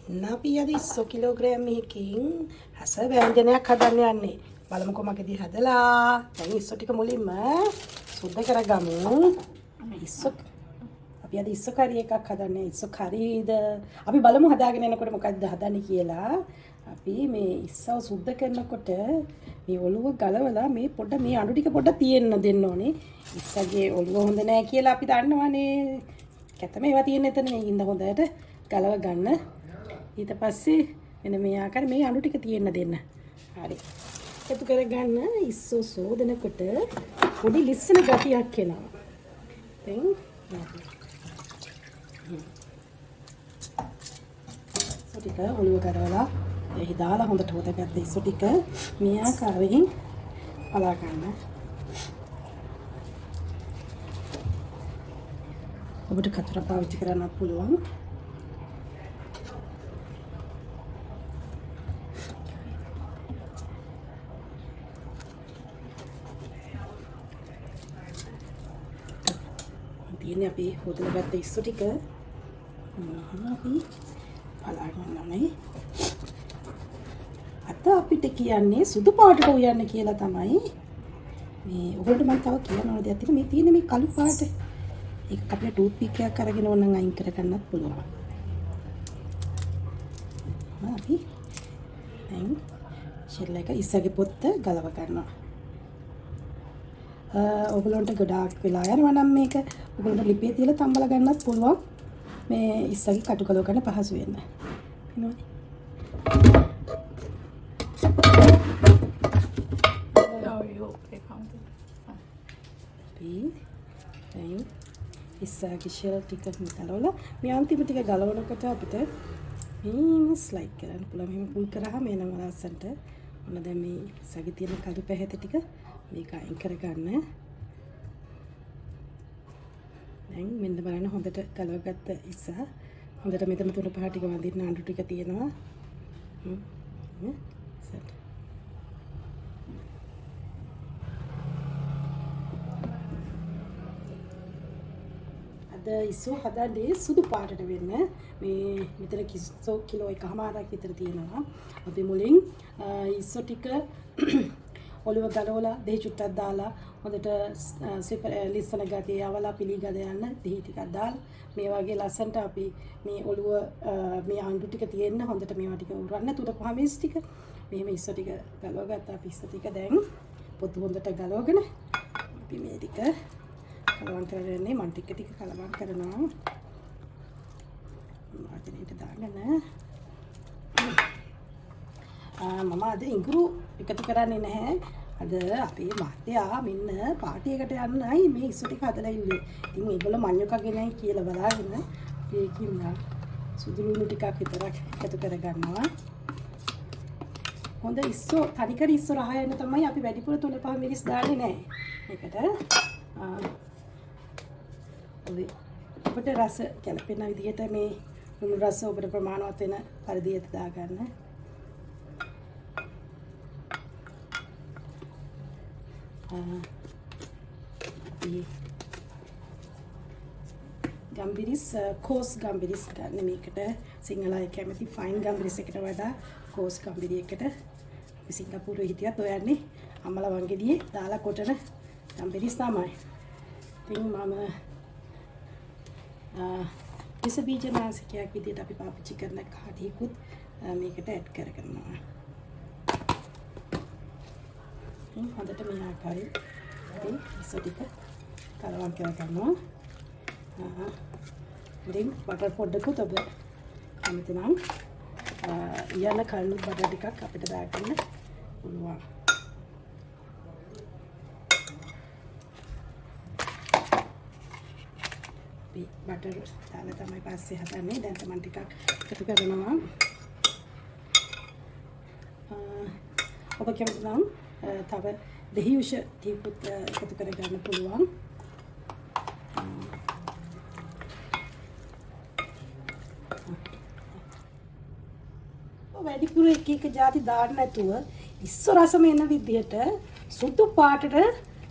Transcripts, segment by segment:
අපි අද 100 කිලෝග්‍රෑම් එකකින් හස ව්‍යංජනයක් හදන්න යන්නේ. බලමුකෝ මගේදී හදලා. දැන් ඉස්සෝ ටික මුලින්ම සුද්ධ කරගමු. අපි අද ඉස්සෝ කරි එකක් හදන්නේ. ඉස්සෝ කරීද අපි බලමු හදාගෙන යනකොට මොකක්ද හදන්නේ කියලා. අපි මේ ඉස්සෝ සුද්ධ කරනකොට මේ ඔළුව ගලවලා මේ පොඩ මේ අඬු ටික පොඩ තියෙන්න දෙන්න ඕනේ. ඉස්සගේ ඔළුව හොඳ නැහැ කියලා අපි දන්නවනේ. කැත මේවා තියෙන එතන මේ ඉන්න හොඳට ගලව ගන්න. ඊට පස්සේ මෙන්න මේ ආකාරයෙන් මේ අණු ටික තියෙන්න දෙන්න. හරි. එකතු කරගන්න ඉස්සෝ සෝදනකොට පොඩි ලිස්සන ගතියක් එනවා. දැන් ටික ඔලුව කරවලා එහි දාලා හොඳට හොදගත්ත ඉස්සෝ ටික මේ ආකාරයෙන් පලා ගන්න. ඔබට කතර පාවිච්චි කරන්නත් පුළුවන්. ini api hotel gata isu ටික අපි පලා ගන්නනේ. අත අපිට කියන්නේ සුදු පාටට උයන්න කියලා තමයි. මේ ඔයගොල්ලෝ මම තව කියනවා දෙයක් තියෙන මේ තියෙන මේ කළු පාට. ඒක අපේ ටූත් පික් එකක් අරගෙන ඕනනම් අයින් කර ගන්නත් පුළුවන්. අපි දැන් ෂෙල් එක ඉස්සගේ පොත්ත ගලව ගන්නවා. ඔයගොල්ලන්ට ගොඩාක් වෙලා යනවා නම් මේක ඔයගොල්ලන්ට ලිපේ තියලා තම්බලා ගන්නත් පුළුවන්. මේ ඉස්සගේ කටු කලව ගන්න පහසු වෙන්න. එනවනේ. ඉස්සගේ ෂෙල් ටික ගලවලා මේ අන්තිම ටික ගලවනකොට අපිට මේම ස්ලයිඩ් කරන්න පුළුවන්. මෙහෙම පුල් කරාම එනවා ලස්සනට. මොන දැන් මේ ඉස්සගේ තියෙන කළු පැහැත ටික මේක අයින් කරගන්න. දැන් මෙන්න බලන්න හොඳට ගලවගත්ත ඉස්ස හොඳට මෙතන තුන පහ ටික වඳින්න අඬු ටික තියෙනවා. සෙට්. අද ඉස්සෝ හදන්නේ සුදු පාටට වෙන්න. මේ මෙතන කිලෝ එකමාරක් විතර තියෙනවා. අපි මුලින් ඉස්සෝ ටික ඔලිව ගලවලා දෙහි චුට්ටක් දාලා හොඳට ලිස්සන ගතිය යවලා පිළිගද යන්න දෙහි ටිකක් දාලා මේ වගේ ලස්සනට අපි මේ ඔලුව මේ අඬු ටික තියෙන්න හොඳට මේවා ටික උරන්න තුර පහමෙස් ටික මෙහෙම ඉස්ස ටික ගලව ගත්තා. අපි ඉස්ස ටික දැන් පොතු හොඳට ගලවගෙන අපි මේ ටික කලවම් කරන්නේ මන් ටික කලවම් කරනවා. මාතනෙට දාගෙන මම අද ඉඟුරු එකතු කරන්නේ නැහැ. අද අපේ මහත්තයා මෙන්න පාටියකට යන්නයි මේ ඉස්සු ටික හදලා ඉන්නේ. ඉතින් ඒගොල්ලෝ මඤ්ඤොකගෙනයි කියලා බලාගෙන ඒකින් සුදු ලුණු ටිකක් විතරක් එකතු කරගන්නවා. හොඳ ඉස්සු තනිකර ඉස්සු රහ යන තමයි අපි වැඩිපුර 3-5 මිරිස් දාන්නේ නැහැ. ඒකට ඔබට රස කැළපෙන විදිහට මේ ලුණු රස ඔබට ප්‍රමාණවත් වෙන පරිදියට දාගන්න. ගම්බිරිස් කෝස් ගම්බිරිස් ගන්න මේකට සිංහල අය කැමති ෆයින් ගම්බිරිස් එකට වඩා කෝස් ගම්බිරි එකට අපි සිංගප්පූරුවේ හිටියත් ඔයන්නේ අම්මලා වංගෙඩියේ දාලා කොටන ගම්බිරිස් තමයි. ඉතින් මම විස බීජ නාශකයක් විදිහට අපි පාවිච්චි කරන කාටිකුත් මේකට ඇඩ් කරගන්නවා. හොඳට මේ ආකාරයෙන් අපි ඉස්සෝ ටික කලවම් කරගන්නවා. ඉතින් බටර් පොඩ්ඩකුත් ඔබ කැමති නම් යන කල්ලු බටර් ටිකක් අපිට දාගන්න පුළුවන්. අපි බටර් දාලා තමයි පස්සේ හදන්නේ. දැන් තමයි ටිකක් එකතු කරනවා. ඔබ කැමති නම් තව දෙහි උෂ ටිකුත් එකතු කරගන්න පුළුවන්. වැඩිපුර එක එක ಜಾති දාන්න නැතුව ඉස්සෝ රසම එන විදිහට සුදු පාටට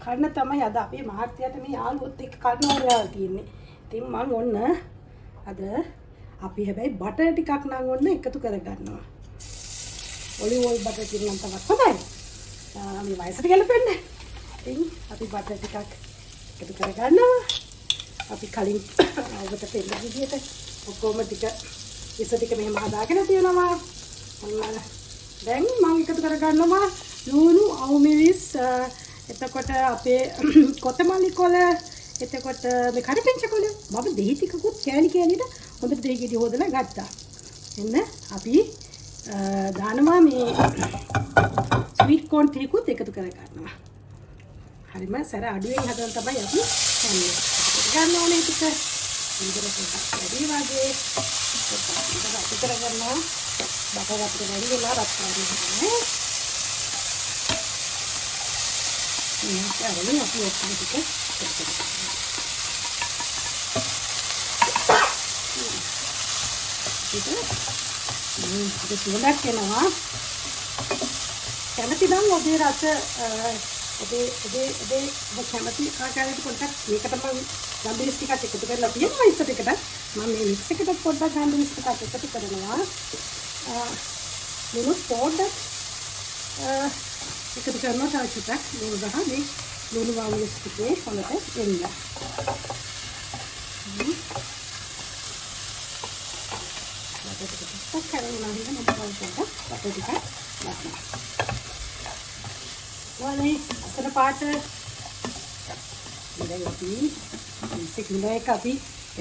කන්න තමයි අද අපේ මහත්තයාට මේ යාළුවොත් එක්ක කන්න ඕනලා තියෙන්නේ. ඉතින් මම ඔන්න අද අපි හැබැයි බටර් ටිකක් නම් ඔන්න එකතු කරගන්නවා. ඔලිව් ඔයිල් බටර් ටික නම් තමයි හොඳයි. මේ වයසට ගැලපෙන්නේ. ඉතින් අපි බටර් ටිකක් එකතු කරගන්නවා. අපි කලින් ඔබට පෙන්නන විදිහට ඔක්කොම ටික ඉස්ස ටික මෙහෙම හදාගෙන තියෙනවා. දැන් මම එකතු කරගන්නවා ලුණු අවුමිරිස් එතකොට අපේ කොතමල්ලි කොළ එතකොට මේ කරපිංච කොළ මම දෙහි ටිකකුත් කෑලි කෑලිට හොඳට දෙහි ගෙඩි හොදලා ගත්තා. එන්න අපි දානවා මේ ස්වීට් කෝන් ටිකකුත් එකතු කරගන්නවා. හරිම සැර අඩුවෙන් හදන තමයි අපි ගන්න ඕනේ ටික. ඉන්දර පොඩ්ඩක් වැඩි වගේ පොඩ්ඩක් කරගන්නවා. බටර් අපිට වැඩි වෙලා රත් කරගන්නවා. මේ අපි ඔක්කොම ටික එකතු කරගන්නවා. ඒක සුවඳක් එනවා. කැමති නම් ඔබේ රස ඔබේ කැමති ආකාරයට පොඩ්ඩක් මේකට මම ගම්බිරිස් ටිකක් එකතු කරලා තියෙනවා ඉස්සර එකට. මම මේ මික්ස් එකට පොඩ්ඩක් ගම්බිරිස් ටිකක් එකතු කරනවා. ලුණු පොඩ්ඩක් එකතු කරනවා තව ටිකක් ලුණු ගහ මේ ලුණු වලිස් ටිකේ හොලට එන්න. ටිකක් කරලා නම් මම පොඩ්ඩක් බටර් ටිකක් දානවා. වනේ අසල පාට ඉතින් අපි කිලෝ එක අපි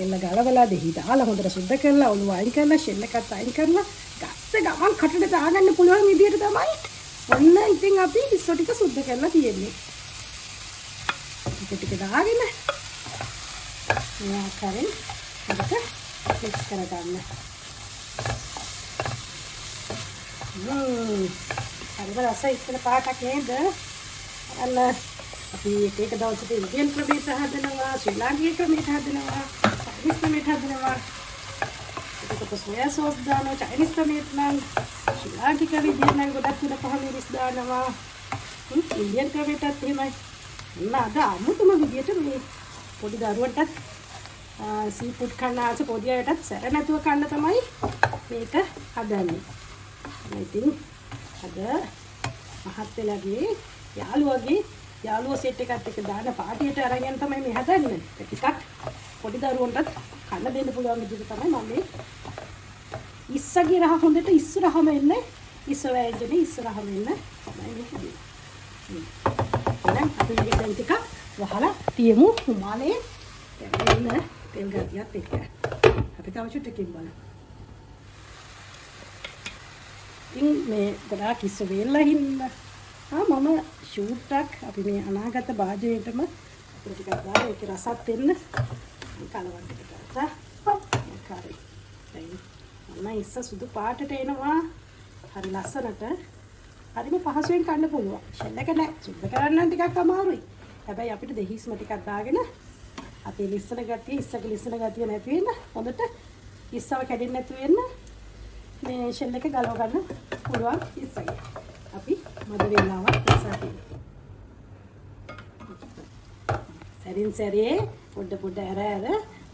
එල්ල ගලවලා දෙහි දාලා හොඳට සුද්ධ කරලා ඔලුව අයින් කරලා ෂෙල් එකත් අයින් කරලා ගස්ස ගමන් කටට දාගන්න පුළුවන් විදියට තමයි ඔන්න ඉතින් අපි ඉස්සෝ ටික සුද්ධ කරලා තියෙන්නේ. ටික දාගෙන මේ ආකාරයෙන් හොඳට මික්ස් කරගන්න. හරිම රසයි ඉස්සල පාටක් නේද? අන්න අපි එක දවසක ඉන්දියන් ක්‍රමයට හදනවා, ශ්‍රී ලාංකික ක්‍රමයට හදනවා, චයිනීස් ක්‍රමයට හදනවා. ඒකට සෝයා සෝස් දානවා, චයිනීස් ක්‍රමයට නම් ශ්‍රී ලාංකික විදියට නම් ගොඩක් තුන පහ මිරිස් දානවා. ඉන්දියන් ක්‍රමයටත් එහෙමයි. අද අමුතුම විදියට මේ පොඩි දරුවන්ටත් සී ෆුඩ් කන්න ආස පොඩි අයටත් සැර නැතුව කන්න තමයි මේක හදන්නේ. ඉතින් අද මහත් වෙලාගේ යාළුවෝ සෙට් එකත් එක්ක දාන පාටියට අරගෙන තමයි මේ හදන්නේ. ටිකක් පොඩි දරුවන්ටත් කන්න දෙන්න පුළුවන් විදිහට තමයි මම මේ ඉස්සගේ රහ හොඳට ඉස්සරහම එන්න ඉස්ස වෑජනේ ඉස්සරහම එන්න තමයි මේ හදන්නේ. දැන් අපි මේක දැන් ටිකක් වහලා තියමු උමාලේ එන්න තෙල් ගතියත් එක්ක. අපි තව චුට්ටකින් බලමු. ඉතින් මේ ගොඩාක් ඉස්ස වෙලා හින්දා මම ෂූට් එකක් අපි මේ අනාගත භාජනයේටම අපිට ටිකක් දාලා ඒකේ රසත් එන්න කලවන්න ටික ගත්තා. ඒකාරයි. දැන් මම ඉස්ස සුදු පාටට එනවා. හරි ලස්සනට. හරිම පහසුවෙන් කන්න පුළුවන්. ෂෙල් එක නෑ. සුද්ධ කරන්න නම් ටිකක් අමාරුයි. හැබැයි අපිට දෙහිස්ම ටිකක් දාගෙන අපේ ලිස්සන ගතිය ඉස්සක ලිස්සන ගතිය නැති වෙන්න හොඳට ඉස්සව කැඩෙන්නේ නැතු වෙන්න මේ ෂෙල් එක ගලව ගන්න පුළුවන් ඉස්සගේ. අපි මද වේලාවක් ඉස්සර තියෙනවා. සැරින් සැරේ පොඩ ඇර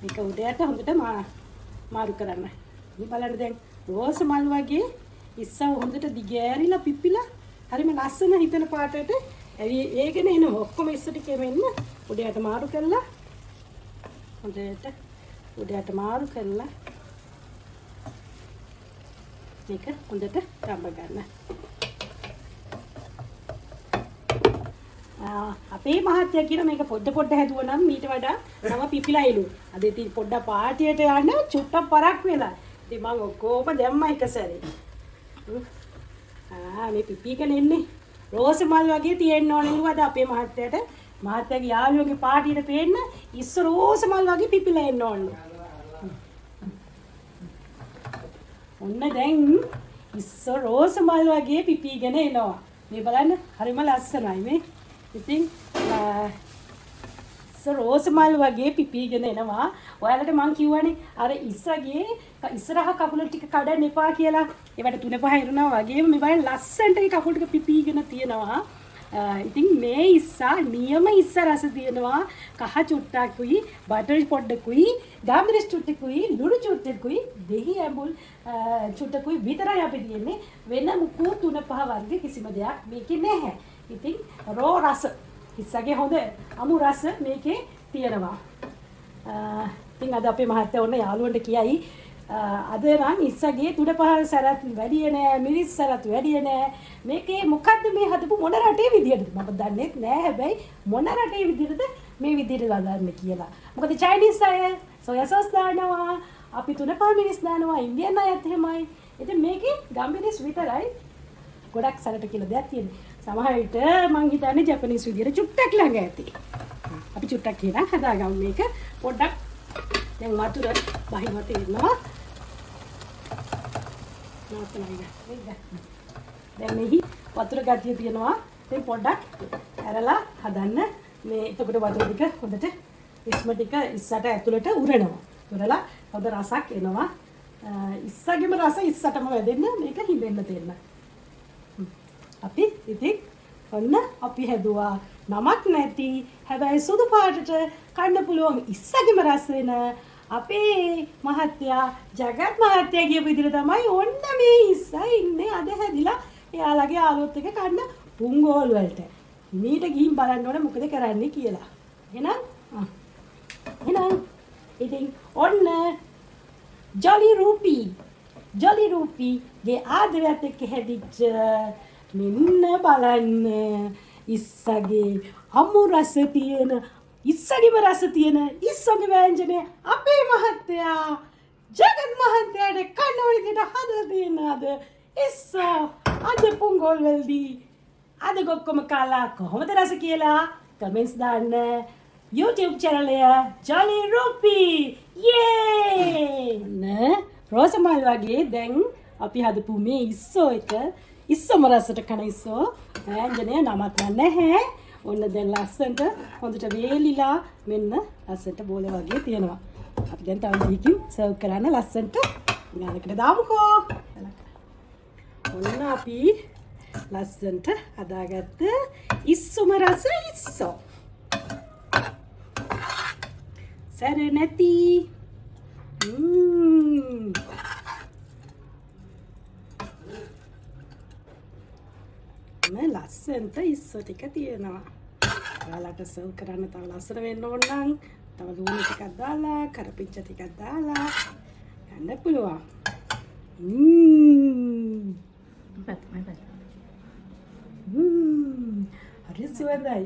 මේක උඩයට හොඳට මාරු කරන්න. මේ බලන්න දැන් රෝස මල් වගේ ඉස්සව හොඳට දිගෑරිලා පිපිලා හරිම ලස්සන හිතන පාටට ඒගෙන එන ඔක්කොම ඉස්සට කෙමෙන්න උඩයට මාරු කරලා හොඳට උඩයට මාරු කරලා මේක හොඳට රඹ ගන්න. අපේ මහත්තයා කියන මේක පොඩ හැදුවා නම් මීට වඩා නම පිපිලායිලු. අද ඉතින් පොඩ්ඩක් පාටියට යන්න චුට්ටක් පරක් වෙලා. ඉතින් මම ඔක්කොම දැම්මා එක සැරේ. මේ පිපිගෙන එන්නේ රෝස මල් වගේ තියෙන්න ඕනෙලු අද අපේ මහත්තයාට. මහත්තයාගේ යාළුවෝගේ පාටියට පේන්න ඉස්ස රෝස මල් වගේ පිපිලා එන්න ඕනෙලු. ඔන්න දැන් ඉස්ස රෝස මල් වගේ පිපිගෙන එනවා. මේ බලන්න හරිම ලස්සනයි මේ. ඉතින් රෝස මල් වගේ පිපිගෙන එනවා. ඔයාලට මං කිව්වනේ අර ඉස්සගේ ඉස්සරහ කකුල ටික කඩන්න එපා කියලා. ඒවට 3-5 ඉරනවා වගේම මේ බලන්න ලස්සනට ඒ කකුල් ටික පිපිගෙන තියෙනවා. ඉතින් මේ ඉස්සා නියම ඉස්සා රස තියෙනවා කහ චුට්ටකුයි බටර් පොඩ්ඩකුයි ගාම්බිරිස් චුට්ටකුයි ලුණු චුට්ටකුයි දෙහි ඇඹුල් චුට්ටකුයි විතරයි අපි තියෙන්නේ වෙන මුකුත් 3-5 වර්ග කිසිම දෙයක් මේකේ නැහැ. ඉතින් රෝ රස ඉස්සගේ හොඳ අමු රස මේකේ තියෙනවා. ඉතින් අද අපේ මහත්තයා ඔන්න යාළුවන්ට කියයි අද නම් ඉස්සගේ 3-5 සැරත් වැඩි නෑ මිරිස් සැරත් වැඩි නෑ මේකේ මොකද්ද මේ හදපු මොන රටේ විදියටද මම දන්නේ නෑ හැබැයි මොන රටේ විදියටද මේ විදියට වදාන්නේ කියලා. මොකද චයිනීස් අය සෝයා සෝස් දානවා අපි 3-5 මිරිස් දානවා ඉන්දියන් අයත් එහෙමයි. ඉතින් මේකේ ගම්බිරිස් විතරයි ගොඩක් සැරට කියලා දෙයක් තියෙනවා. සමහර විට මං හිතන්නේ ජපනීස් විදියට චුට්ටක් ළඟ ඇති. අපි චුට්ටක් කියලා හදාගමු මේක පොඩ්ඩක් දැන් වතුර බහිනවා තේරෙනවා. දැන් මෙහි වතුර ගතිය තියෙනවා. ඉතින් පොඩ්ඩක් ඇරලා හදන්න. මේ එතකොට වතුර ටික හොඳට ඉස්ම ටික ඉස්සට ඇතුළට උරනවා. උරලා හොඳ රසක් එනවා. ඉස්සගෙම රස ඉස්සටම වැදෙන්න මේක හිඹෙන්න දෙන්න. අපි ඉතින් ඔන්න අපි හැදුවා නමක් නැති හැබැයි සුදු පාටට කන්න පුළුවන් ඉස්සගෙම රස වෙන අපේ මහත්තයා ජගත් මහත්තයා කියපු විදිහට තමයි ඔන්න මේ ඉස්සා ඉන්නේ අද හැදිලා එයාලගේ ආලුවත් එක කන්න පුංගෝල් වලට. මීට ගිහින් බලන්න ඕනේ මොකද කරන්නේ කියලා. එහෙනම් ඉතින් ඔන්න ජොලි රූපී ගේ ආදරයත් එක්ක හැදිච්ච මෙන්න බලන්න ඉස්සගේ අමු රස තියෙන ඉස්සගේම රස තියෙන ඉස්සගේ ව්‍යංජනය අපේ මහත්තයා ජගත් මහත්තයාට කන්න ඕන විදිහට හදලා තියෙනවාද ඉස්ස අද පුංගෝල් වලදී අද ඔක්කොම කාලා කොහොමද රස කියලා කමෙන්ට්ස් දාන්න YouTube channel එක ජොලි රූපී යේ රෝසමල් වගේ දැන් අපි හදපු මේ ඉස්සෝ එක ඉස්සම රසට කන ඉස්සෝ ව්‍යංජනය නමක් නැහැ. ඔන්න දැන් ලස්සනට හොඳට වේලිලා මෙන්න ලස්සනට බෝල වගේ තියෙනවා. අපි දැන් තව දෙකකින් සර්ව් කරන්න ලස්සනට ගානකට දාමුකෝ. ඔන්න අපි ලස්සනට හදාගත්ත ඉස්සම රස ඉස්සෝ. සැර නැති මේ ලස්සනට ඉස්සෝ ටික තියෙනවා. ඔයාලට සර්ව් කරන්න තව ලස්සන වෙන්න ඕන නම් තව ලුණු ටිකක් දාලා කරපිංච ටිකක් දාලා ගන්න පුළුවන්. හරි සුවඳයි.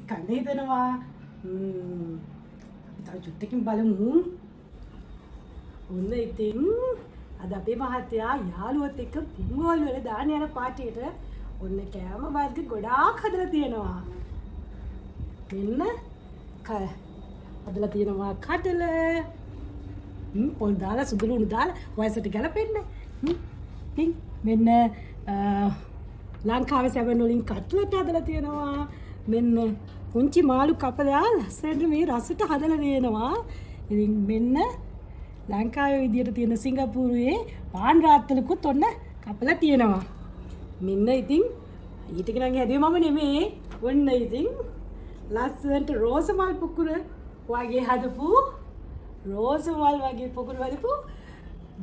කන්න හිතෙනවා. තව චුට්ටකින් බලමු. ඔන්න ඉතින් අද අපේ මහත්තයා යාළුවත් එක්ක පුංගෝල් වල දාන යන පාටියට ඔන්න කෑම වර්ග ගොඩාක් හදලා තියෙනවා. මෙන්න හදලා තියෙනවා කඩල. පොල් දාලා සුදු ලුණු දාලා වයසට ගලපෙන්න. ඉතින් මෙන්න ලංකාවේ සැවන් වලින් කට්ලට් හදලා තියෙනවා. මෙන්න පුංචි මාළු කපලා ලස්සනට මේ රසට හදලා දෙනවා. ඉතින් මෙන්න ලංකාවේ විදියට තියෙන සිංගප්පූරුවේ පාන් රාත්තලකුත් ඔන්න කපලා තියෙනවා. මෙන්න ඉතින් ඊට ගණන් හැදුවේ මම නෙමෙයි. ඔන්න ඉතින් ලස්සනට රෝස මල් පුකුර වගේ හදපු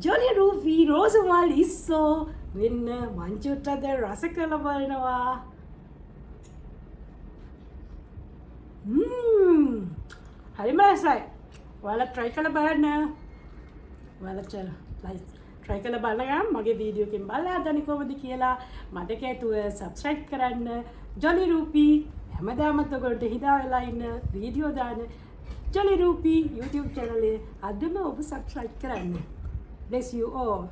ජොලි රූපී රෝස මල් ඉස්සෝ මෙන්න මංචුට්ටද රස කරලා බලනවා. හරිම රසයි. ඔයාලා try කරලා බලන්න. try කරලා බලන්න මගේ වීඩියෝ එකෙන් බලලා හදන්නේ කොහොමද කියලා මට කැතුව subscribe කරන්න. ජොලි රූපී හැමදාමත් ඔයගොල්ලන්ට හිතා වෙලා ඉන්න වීඩියෝ දාන ජොලි රූපී YouTube channel එක අදම ඔබ subscribe කරන්න. Bless you all.